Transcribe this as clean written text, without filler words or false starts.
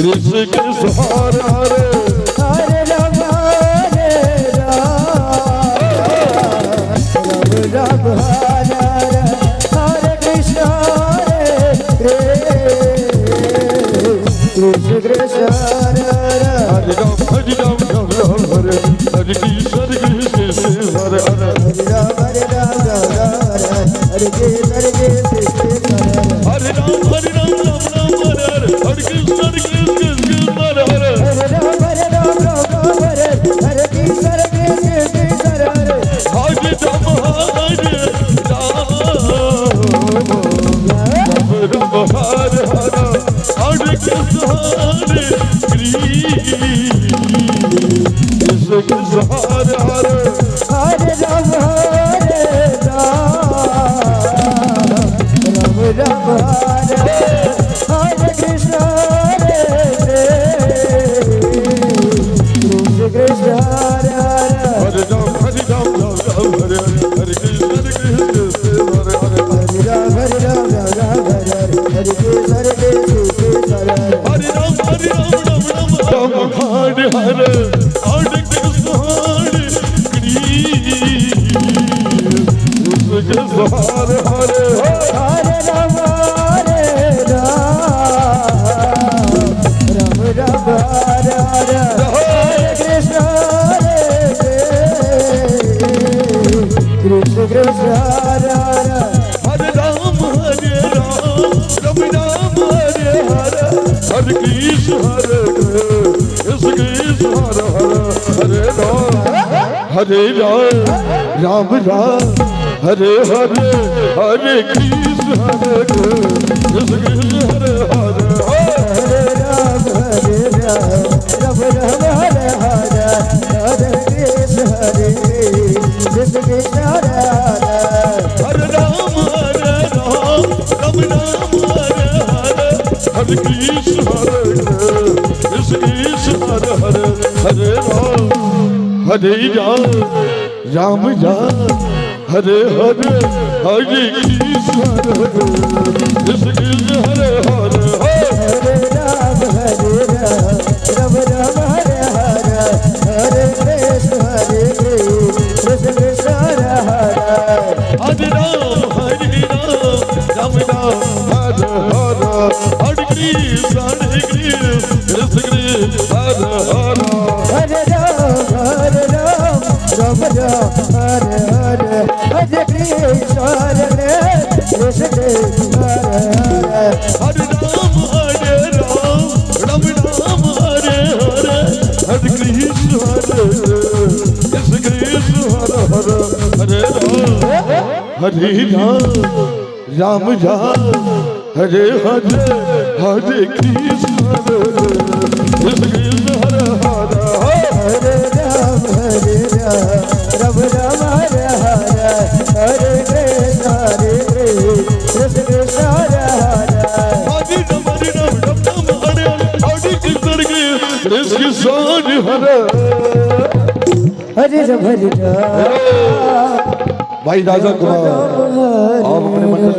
कृष्ण कृष्ण हरे हरे हरे राम हरे राम राम हरे हरे कृष्ण हरे कृष्ण कृष्ण हरे हरे राम राम हरे हरे कृष्ण हरे हरे राम हरे राम हरे कृष्ण हरे कृष्ण हरे राम राम हरे हरे कृष्ण हरे राम राम हरे हरे हरे कृष्ण हरे कृष्ण कृष्ण हरे हरे हरे राम राम राम हरे हरे हरे कृष्ण हरे कृष्ण कृष्ण हरे हरे हरे राम राम राम हरे हरे हरे कृष्ण हरे कृष्ण कृष्ण हरे हरे हरे हरे राम राम हरे हरे हरे कृष्ण हरे कृष्ण कृष्ण हरे हरे हरे राम राम राम हरे हरे हरे कृष्ण हरे कृष्ण कृष्ण हरे हरे हरे राम राम हरे हरे हरे कृष्ण कृष्ण कृष्ण हरे हरे हरे राम हरे हरे हरे कृष्ण हरे कृष्ण हरे हरे हरे राम राम राम हरे हरे हरे कृष्ण हरे कृष्ण हरे हरे हरे राम राम हरे हरे हरे कृष्ण हरे कृष्ण हरे हरे हरे राम राम हरे हरे हरे कृष्ण कृष्ण कृष्ण हरे हरे हरे राम हरे हरे कृष्ण हरे हरे हरे भाई राजा कुमार आप अपने मंडल